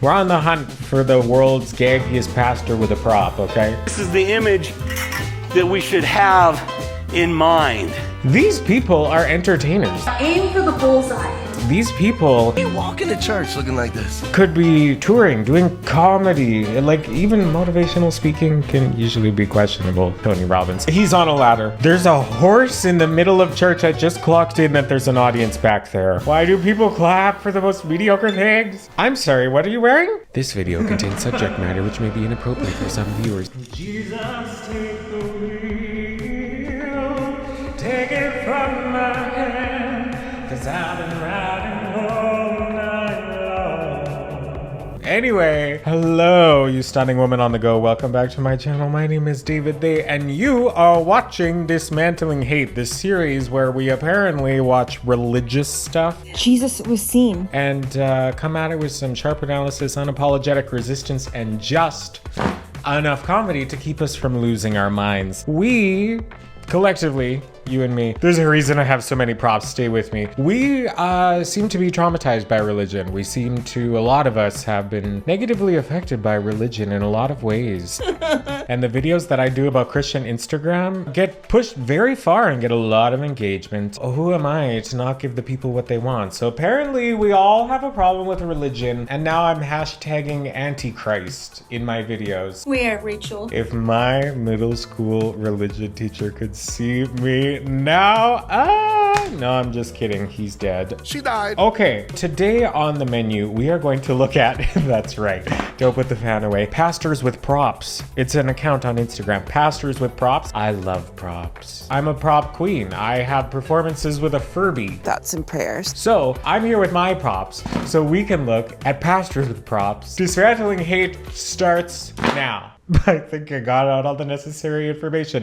We're on the hunt for the world's gaggiest pastor with a prop, okay? This is the image that we should have in mind. These people are entertainers. Aim for the bullseye. These people You walk into church looking like this. could be touring, doing comedy, and like even motivational speaking can usually be questionable. Tony Robbins. He's on a ladder. There's a horse in the middle of church. I just clocked in that there's an audience back there. Why do people clap for the most mediocre things? I'm sorry, what are you wearing? This video contains subject matter which may be inappropriate for some viewers. Jesus, take the wheel, take it from my hand, 'cause I've been riding all night long. Anyway, hello, you stunning woman on the go. Welcome back to my channel. My name is David They, and you are watching Dismantling Hate, this series where we apparently watch religious stuff Jesus was seen. and come at it with some sharp analysis, unapologetic resistance, and just enough comedy to keep us from losing our minds. We, collectively, you and me, there's a reason I have so many props, stay with me. We seem to be traumatized by religion. We seem to, a lot of us have been negatively affected by religion in a lot of ways. And the videos that I do about Christian Instagram get pushed very far and get a lot of engagement. Oh, who am I to not give the people what they want? So apparently we all have a problem with religion, and now I'm hashtagging Antichrist in my videos. Where, Rachel? If my middle school religion teacher could see me now, no, I'm just kidding. He's dead. She died. Okay, today on the menu, we are going to look at, that's right, don't put the fan away, Pastors with Props. It's an account on Instagram, Pastors with Props. I love props. I'm a prop queen. I have performances with a Furby. Thoughts and prayers. So I'm here with my props, so we can look at Pastors with Props. Dismantling Hate starts now. I think I got out all the necessary information.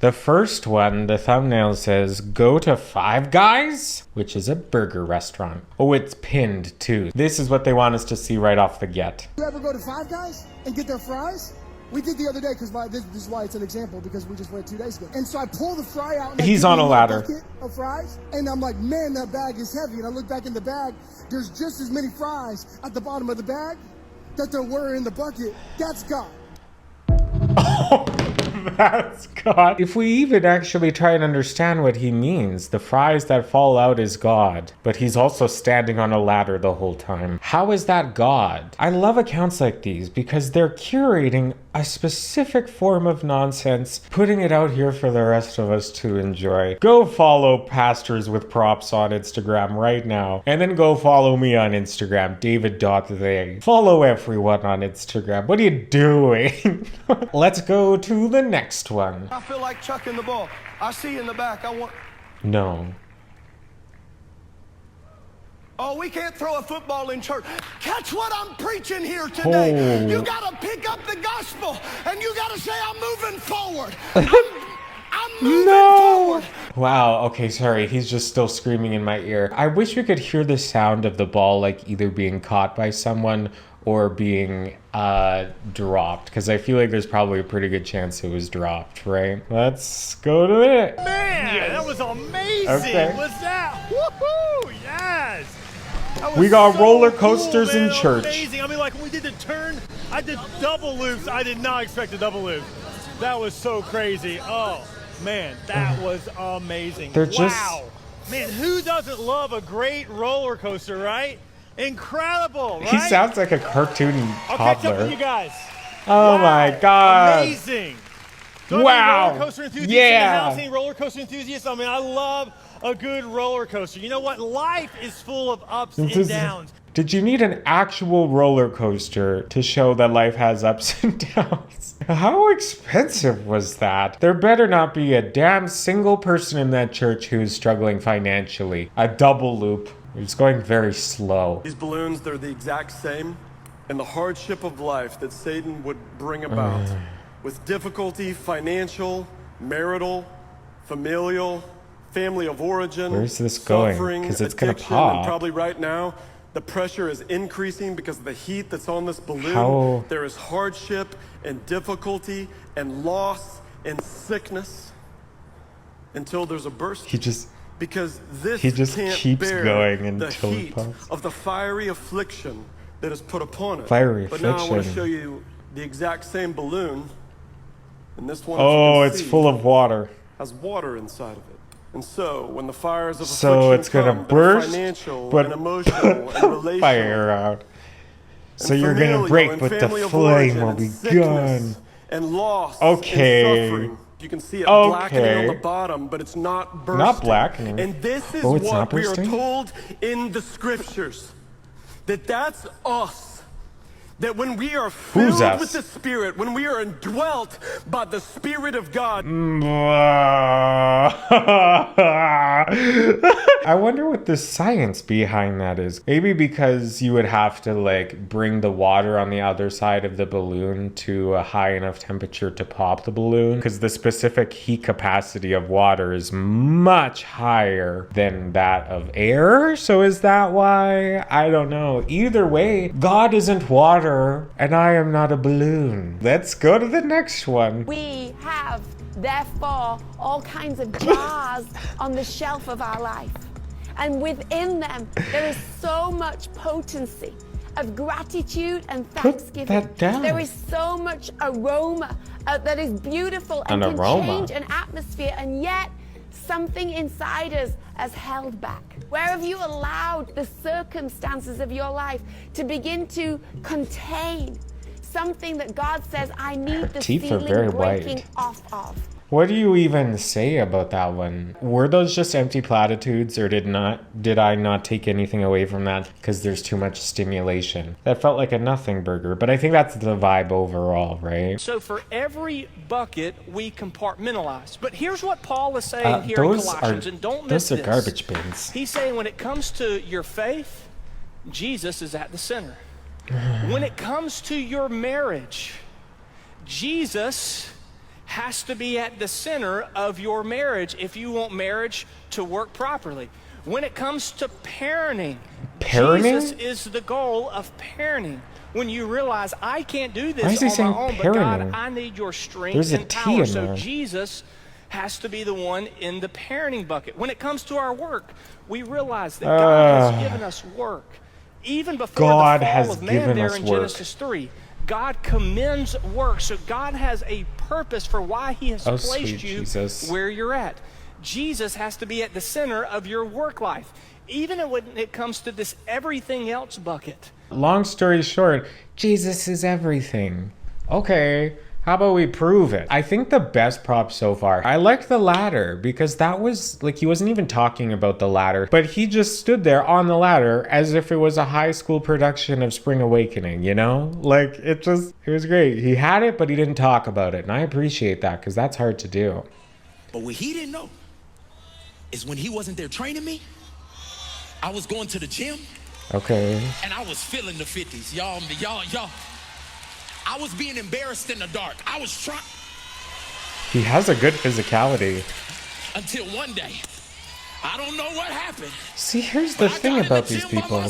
The first one, the thumbnail says, go to Five Guys, which is a burger restaurant. Oh, it's pinned too. This is what they want us to see right off the get. You ever go to Five Guys and get their fries? We did the other day because this is why it's an example, because we just went 2 days ago. And so I pull the fry out. And He's on a ladder. Bucket of fries, and I'm like, man, that bag is heavy. And I look back in the bag. There's just as many fries at the bottom of the bag that there were in the bucket. That's God. That's God. If we even actually try and understand what he means, the fries that fall out is God, but he's also standing on a ladder the whole time. How is that God? I love accounts like these because they're curating a specific form of nonsense, putting it out here for the rest of us to enjoy. Go follow Pastors with Props on Instagram right now, and then go follow me on Instagram, David.They. Follow everyone on Instagram. What are you doing? Let's go to the next one. I feel like chucking the ball. I see in the back. No. Oh, we can't throw a football in church. Catch what I'm preaching here today. Oh. You gotta pick up the gospel and you gotta say, I'm moving forward. I'm moving forward. Wow, okay, sorry. He's just still screaming in my ear. I wish we could hear the sound of the ball like either being caught by someone or being dropped, because I feel like there's probably a pretty good chance it was dropped, right? Let's go to it. Man, that was amazing. Okay. What's that? Woohoo! Yes. That was We got so roller coasters cool, in man. church. Amazing. I mean, like when we did the turn, I did double loops. I did not expect a double loop. That was so crazy. Oh man, that was amazing. They're wow. just- Man, who doesn't love a great roller coaster, right? Incredible, right? He sounds like a cartoon I'll catch up toddler. with you guys. Oh Wow. my God. Amazing. So Wow. roller coaster enthusiasts Yeah. in the house, any roller coaster enthusiasts? I mean, I love a good roller coaster. You know what? Life is full of ups and downs. Did you need an actual roller coaster to show that life has ups and downs? How expensive was that? There better not be a damn single person in that church who's struggling financially. A double loop. It's going very slow. These balloons, they're the exact same, and the hardship of life that Satan would bring about with difficulty, financial, marital, familial, family of origin. Where's this going? Suffering, 'Cause it's gonna addiction, pop. And probably right now, the pressure is increasing because of the heat that's on this balloon. How? There is hardship and difficulty and loss and sickness until there's a burst. Because this he just can't keeps bear going the until it heat pops. of the fiery affliction that is put upon it. Fiery But now I want to affliction. show you the exact same balloon, and this one, Oh, as it's you can full see, of water. has water inside of it. And so, when the fires of So affliction it's gonna come, that are burst, financial but and emotional and relational, fire out. So and you're gonna familial break, and but the family of flame origin will and be sickness gone. And loss Okay. and suffering. You can see it Okay. blackening on the bottom, but it's not bursting. Not blackening. And this is Oh, it's what not we are bursting? told in the scriptures. That's us. That when we are Who's filled us? with the Spirit, when we are indwelt by the Spirit of God. I wonder what the science behind that is. Maybe because you would have to like bring the water on the other side of the balloon to a high enough temperature to pop the balloon, because the specific heat capacity of water is much higher than that of air. So is that why? I don't know. Either way, God isn't water and I am not a balloon. Let's go to the next one. We have, therefore, all kinds of jars on the shelf of our life. And within them, there is so much potency of gratitude and thanksgiving. that down. There is so much aroma that is beautiful and An can aroma. change an atmosphere, and yet something inside us has held back. Where have you allowed the circumstances of your life to begin to contain something that God says, I need the Teeth are ceiling very breaking white. off of? What do you even say about that one? Were those just empty platitudes, or did I not take anything away from that because there's too much stimulation? That felt like a nothing burger, but I think that's the vibe overall, right? So for every bucket, we compartmentalize. But here's what Paul is saying here in Colossians, and don't miss those are this. garbage bins. He's saying when it comes to your faith, Jesus is at the center. When it comes to your marriage, Jesus has to be at the center of your marriage if you want marriage to work properly. When it comes to parenting, Jesus is the goal of parenting. When you realize I can't do Why is this he on my saying own, but God, parenting? I need your strength There's a and T power. in So there. Jesus has to be the one in the parenting bucket. When it comes to our work, we realize that God has given us work. Even before God the has fall of man given there us in work. Genesis 3, God commends work. So God has a purpose for why he has placed sweet you Jesus. where you're at. Jesus has to be at the center of your work life. Even when it comes to this everything else bucket. Long story short, Jesus is everything. Okay, how about we prove it? I think the best prop so far, I liked the ladder, because that was like, he wasn't even talking about the ladder, but he just stood there on the ladder as if it was a high school production of Spring Awakening, you know? Like, it was great. He had it, but he didn't talk about it, and I appreciate that, because that's hard to do. But what he didn't know is when he wasn't there training me, I was going to the gym. Okay. And I was feeling the 50s. Y'all. I was being embarrassed in the dark. I was trying. He has a good physicality. Until one day, I don't know what happened. See, here's the thing about these people.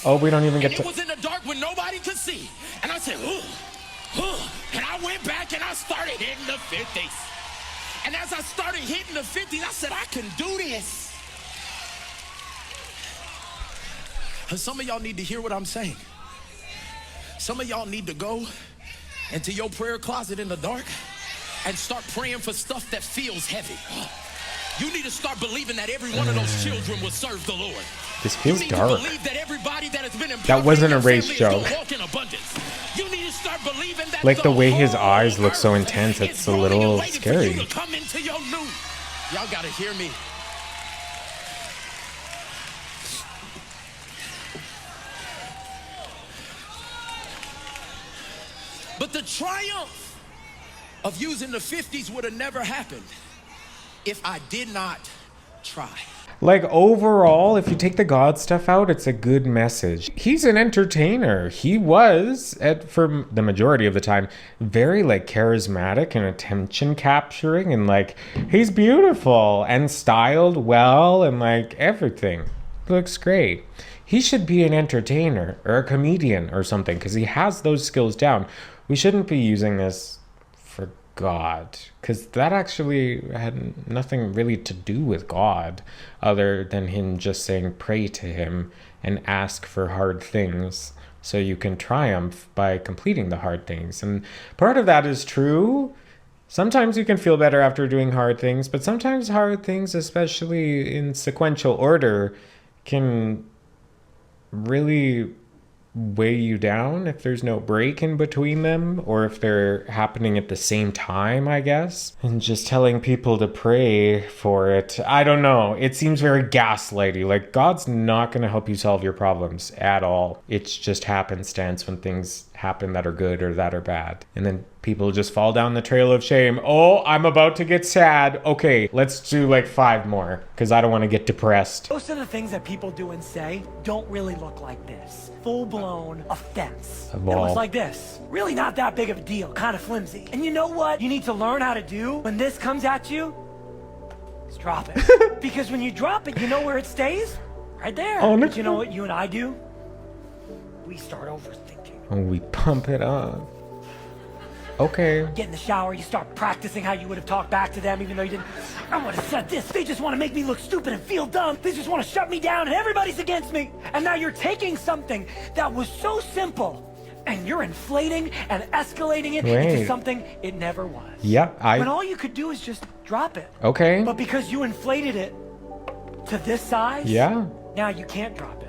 Oh, we don't even get to... It was in the dark when nobody could see. And I said, and I went back and I started hitting the 50s. And as I started hitting the 50s, I said, I can do this. And some of y'all need to hear what I'm saying. Some of y'all need to go into your prayer closet in the dark and start praying for stuff that feels heavy. You need to start believing that every one of those children will serve the Lord. This feels you need dark. To believe that everybody that has been That wasn't a race joke. Walk in abundance. You need to start believing that Like the way his eyes look so intense, it's a little scary. You to come into your new. Y'all gotta hear me. But the triumph of using the 50s would have never happened if I did not try. Like, overall, if you take the God stuff out, it's a good message. He's an entertainer. He was, for the majority of the time, very, like, charismatic and attention capturing, and, like, he's beautiful and styled well and, like, everything. Looks great. He should be an entertainer or a comedian or something, because he has those skills down. We shouldn't be using this for God, because that actually had nothing really to do with God other than him just saying pray to him and ask for hard things so you can triumph by completing the hard things. And part of that is true. Sometimes you can feel better after doing hard things, but sometimes hard things, especially in sequential order, can really weigh you down if there's no break in between them, or if they're happening at the same time, I guess. And just telling people to pray for it, I don't know. It seems very gaslighty. Like, God's not going to help you solve your problems at all. It's just happenstance when things happen that are good or that are bad. And then people just fall down the trail of shame. Oh, I'm about to get sad. Okay, let's do like 5 more, because I don't want to get depressed. Most of the things that people do and say don't really look like this. Full-blown offense. It looks like this. Really not that big of a deal, kind of flimsy. And you know what you need to learn how to do when this comes at you? Is drop it. Because when you drop it, you know where it stays? Right there. Oh, no. But you know what you and I do? We start overthinking. And we pump it up. Okay. Get in the shower, you start practicing how you would have talked back to them even though you didn't. I would have said this. They just want to make me look stupid and feel dumb. They just want to shut me down and everybody's against me. And now you're taking something that was so simple and you're inflating and escalating it into something it never was. Yeah, When all you could do is just drop it. Okay. But because you inflated it to this size, now you can't drop it.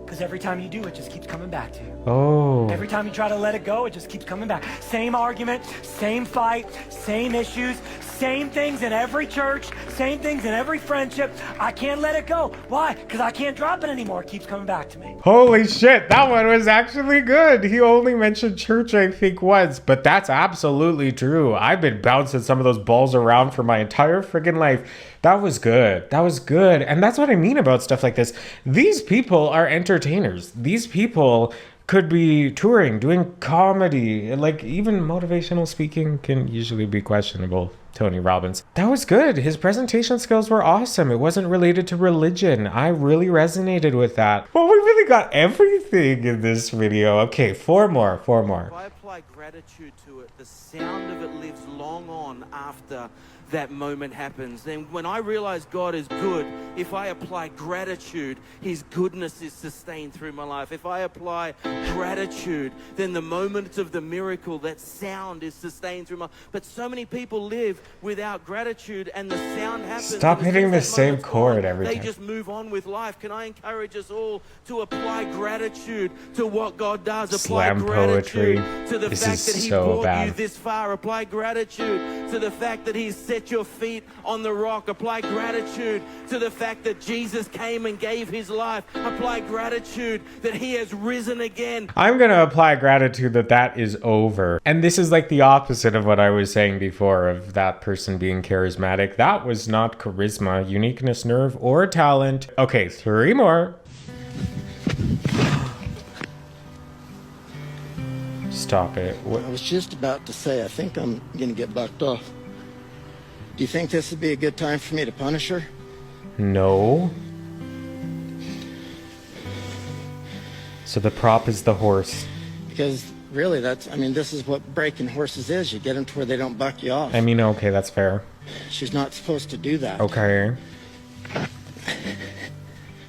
Because every time you do, it just keeps coming back to you. Oh. Every time you try to let it go, it just keeps coming back. Same argument, same fight, same issues, same things in every church, same things in every friendship. I can't let it go. Why? Because I can't drop it anymore. It keeps coming back to me. Holy shit, that one was actually good. He only mentioned church, I think, once, but that's absolutely true. I've been bouncing some of those balls around for my entire friggin' life. That was good. That was good. And that's what I mean about stuff like this. These people are entertainers. These people could be touring, doing comedy. Like, even motivational speaking can usually be questionable. Tony Robbins. That was good. His presentation skills were awesome. It wasn't related to religion. I really resonated with that. Well, we really got everything in this video. Okay, 4 more. If I apply gratitude to it, the sound of it lives long on after that moment happens. Then when I realize God is good, if I apply gratitude, his goodness is sustained through my life. If I apply gratitude, then the moment of the miracle, that sound is sustained through my life. But so many people live without gratitude and the sound happens. Stop hitting the same chord every time. They just move on with life. Can I encourage us all to apply gratitude to what God does? Apply Slam poetry. gratitude to the This fact is that he so brought bad. you this far. Apply gratitude to the fact that he's set your feet on the rock. Apply gratitude to the fact that Jesus came and gave his life. Apply gratitude that he has risen again. I'm going to apply gratitude that that is over. And this is like the opposite of what I was saying before of that person being charismatic. That was not charisma, uniqueness, nerve, or talent. Okay, 3 more. Stop it. I was just about to say, I think I'm going to get bucked off. Do you think this would be a good time for me to punish her? No. So the prop is the horse. Because really, this is what breaking horses is. You get them to where they don't buck you off. I mean, okay, that's fair. She's not supposed to do that. Okay.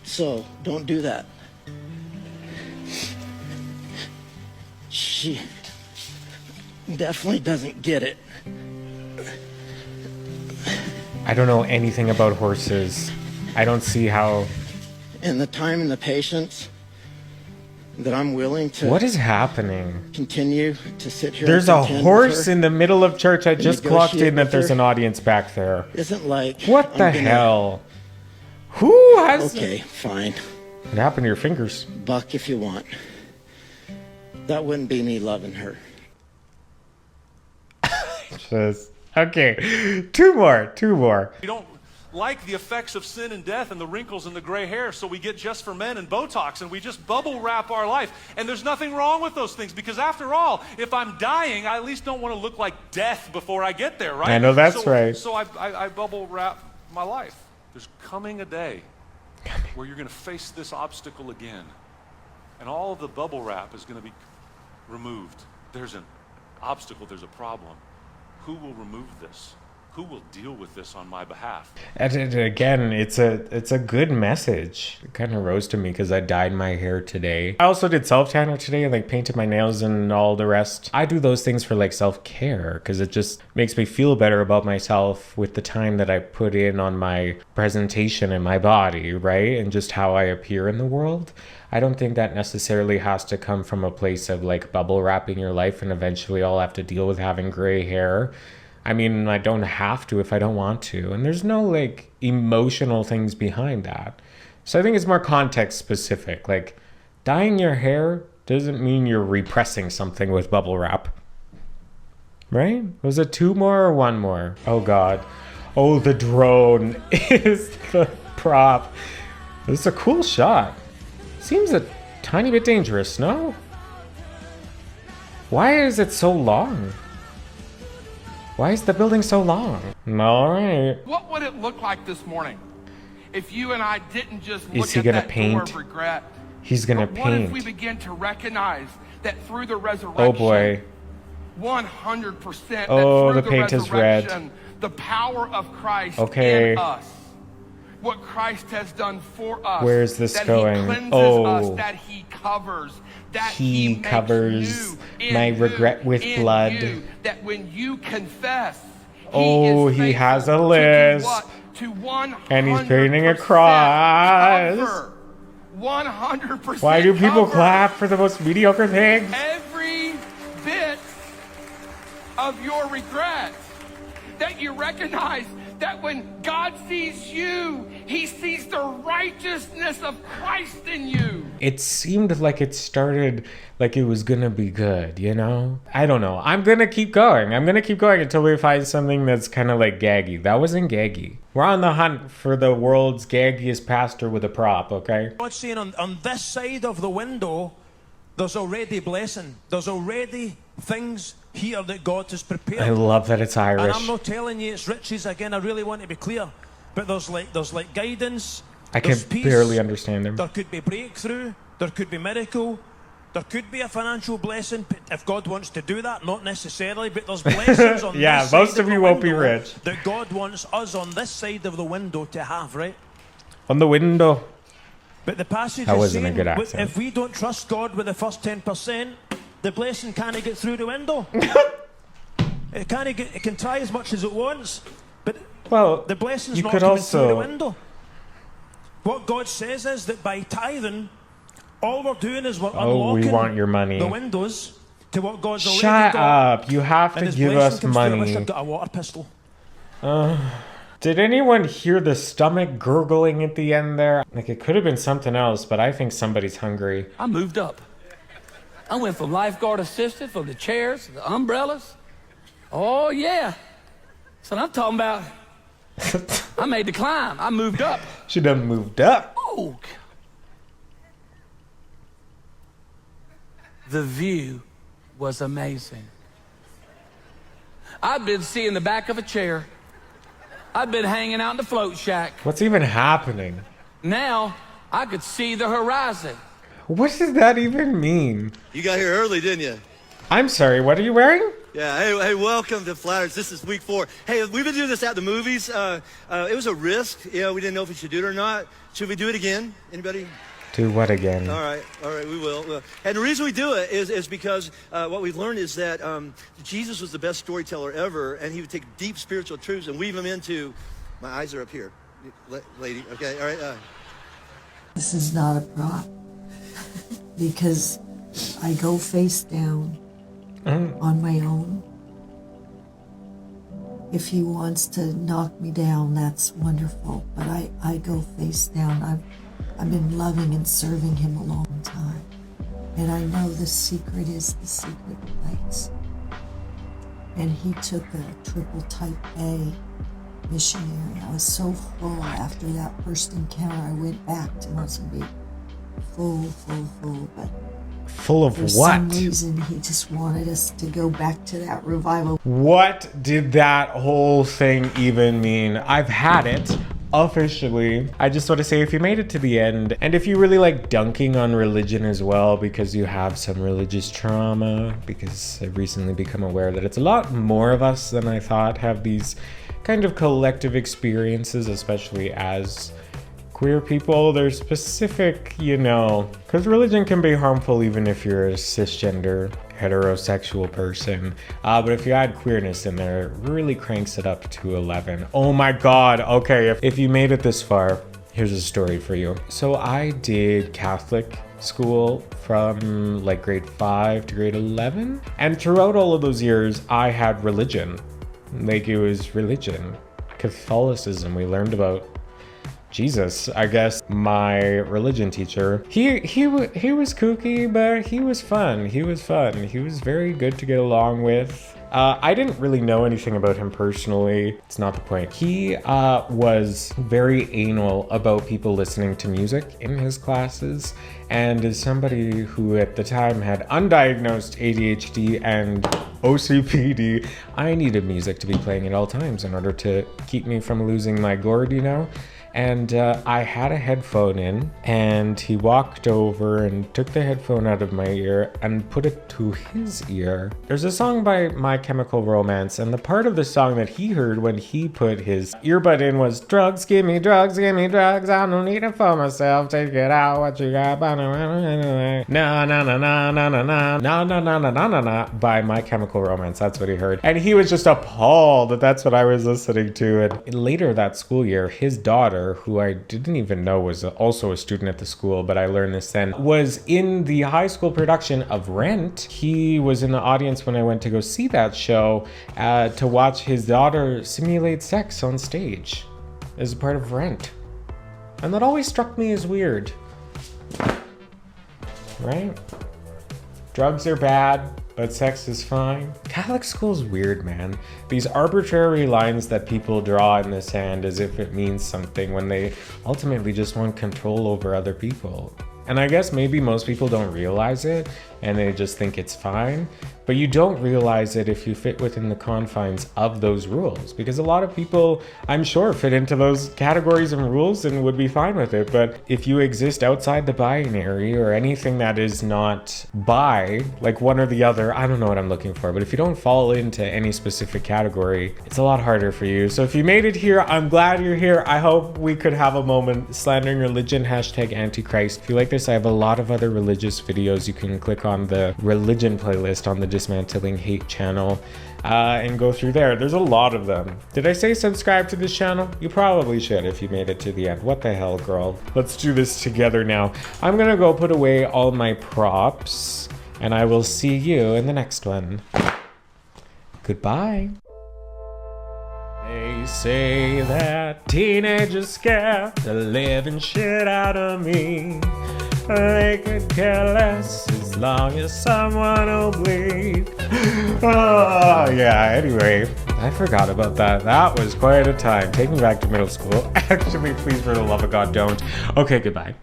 So, don't do that. She definitely doesn't get it. I don't know anything about horses. I don't see how... And the time and the patience that I'm willing to... What is happening? Continue to sit here. There's a horse in the middle of church. I just clocked in that there's an audience back there. Isn't like... What the hell? Who has... Okay, fine. What happened to your fingers? Buck if you want. That wouldn't be me loving her. Just... Okay, 2 more. You don't like the effects of sin and death and the wrinkles and the gray hair, so we get Just for Men and Botox, and we just bubble wrap our life. And there's nothing wrong with those things, because after all, if I'm dying, I at least don't want to look like death before I get there, right? I know that's right. So I bubble wrap my life. There's coming a day where you're going to face this obstacle again, and all of the bubble wrap is going to be removed. There's an obstacle, there's a problem. Who will remove this? Who will deal with this on my behalf? And again, it's a good message. It kind of rose to me because I dyed my hair today. I also did self-tanner today and like painted my nails and all the rest. I do those things for like self-care because it just makes me feel better about myself with the time that I put in on my presentation and my body, right? And just how I appear in the world. I don't think that necessarily has to come from a place of like bubble wrapping your life and eventually I'll have to deal with having gray hair. I mean, I don't have to if I don't want to. And there's no like emotional things behind that. So I think it's more context specific. Like dyeing your hair doesn't mean you're repressing something with bubble wrap. Right? Was it 2 more or 1 more? Oh God. Oh, the drone is the prop. This is a cool shot. Seems a tiny bit dangerous, no? Why is it so long? Why is the building so long? All right. What would it look like this morning if you and I didn't just look Is he at gonna that paint? door of regret? He's gonna But what if paint. we begin to recognize that through the resurrection, Oh boy. 100% that Oh, through the paint is red. resurrection, the power of Christ Okay. in us, what Christ has done for us, Where is this that going? He cleanses Oh. us, that He covers, that He makes covers new my in regret you, with in blood. you, that when you confess, Oh, he has a list. And he's painting a cross. 100%. Why do people cover clap for the most mediocre things? every bit of your regret? That you recognize that when God sees you, He sees the righteousness of Christ in you. It seemed like it started like it was gonna be good, you know? I don't know. I'm gonna keep going. I'm gonna keep going until we find something that's kind of like gaggy. That wasn't gaggy. We're on the hunt for the world's gaggiest pastor with a prop, okay? God's saying on this side of the window, there's already blessing. There's already things here that God has prepared. I love that it's Irish. And I'm not telling you it's riches again. I really want to be clear, but there's like guidance. I can there's peace, barely understand him. There could be breakthrough. There could be miracle. There could be a financial blessing if God wants to do that. Not necessarily, but there's blessings on yeah, this side most of you won't be window rich. that God wants us on this side of the window to have, right? On the window. But the passage That is wasn't a saying, good accent. if we don't trust God with the first 10%, the blessing can't get through the window. It can try as much as it wants, but the blessing's not coming through the window. What God says is that by tithing, all we're doing is we're unlocking we want your money. the windows to what God's already Shut got. up. You have And to his give blessing us comes through. I wish money. I'd got a water pistol. Did anyone hear the stomach gurgling at the end there? Like it could have been something else, but I think somebody's hungry. I moved up. I went from lifeguard assistant, from the chairs, the umbrellas. Oh, yeah. So I'm talking about, I made the climb. I moved up. She done moved up. Oh. The view was amazing. I've been seeing the back of a chair. I've been hanging out in the float shack. What's even happening? Now, I could see the horizon. What does that even mean? You got here early, didn't you? I'm sorry, what are you wearing? Yeah, hey, welcome to Flatters. This is week 4. Hey, we've been doing this at the movies. It was a risk. Yeah, we didn't know if we should do it or not. Should we do it again? Anybody? Do what again? All right, we will. And the reason we do it is because what we've learned is that Jesus was the best storyteller ever, and he would take deep spiritual truths and weave them into, my eyes are up here, lady, okay, all right. This is not a prop, because I go face down on my own. If he wants to knock me down, that's wonderful, but I go face down. I've been loving and serving him a long time. And I know the secret is the secret place. And he took a triple type A missionary. I was so full after that first encounter. I went back to Mozambique. Full, but full of for what? some reason, he just wanted us to go back to that revival. What did that whole thing even mean? I've had it. Officially. I just want to say, if you made it to the end, and if you really like dunking on religion as well because you have some religious trauma, because I've recently become aware that it's a lot more of us than I thought have these kind of collective experiences, especially as queer people. There's specific, because religion can be harmful even if you're a cisgender heterosexual person, but if you add queerness in there, it really cranks it up to 11. Oh my god. Okay, if you made it this far, here's a story for you. So I did Catholic school from like grade 5 to grade 11, and throughout all of those years I had religion. Like, it was religion, Catholicism. We learned about Jesus. I guess my religion teacher, he was kooky, but he was fun. He was very good to get along with. I didn't really know anything about him personally. It's not the point. He was very anal about people listening to music in his classes. And as somebody who at the time had undiagnosed ADHD and OCPD, I needed music to be playing at all times in order to keep me from losing my gourd, And I had a headphone in, and he walked over and took the headphone out of my ear and put it to his ear. There's a song by My Chemical Romance, and the part of the song that he heard when he put his earbud in was, drugs, give me drugs, I don't need it for myself, take it out, what you got, na na na na na na na na na by My Chemical Romance. That's what he heard. And he was just appalled that that's what I was listening to. And later that school year, his daughter, who I didn't even know was also a student at the school, but I learned this then, was in the high school production of Rent. He was in the audience when I went to go see that show to watch his daughter simulate sex on stage as a part of Rent. And that always struck me as weird. Right? Drugs are bad, but sex is fine. Catholic school's weird, man. These arbitrary lines that people draw in the sand as if it means something when they ultimately just want control over other people. And I guess maybe most people don't realize it and they just think it's fine, but you don't realize it if you fit within the confines of those rules, because a lot of people, I'm sure, fit into those categories and rules and would be fine with it. But if you exist outside the binary or anything that is not bi, like one or the other, I don't know what I'm looking for, but if you don't fall into any specific category, it's a lot harder for you. So if you made it here, I'm glad you're here. I hope we could have a moment slandering religion, #Antichrist. If you like this, I have a lot of other religious videos. You can click on the religion playlist on the Dismantling Hate channel and go through there. There's a lot of them. Did I say subscribe to this channel? You probably should if you made it to the end. What the hell, girl? Let's do this together now. I'm gonna go put away all my props, and I will see you in the next one. Goodbye. They say that teenagers scare the living shit out of me. They could care less as long as someone will bleed. Oh, yeah, anyway, I forgot about that. That was quite a time. Take me back to middle school. Actually, please, for the love of God, don't. Okay, goodbye.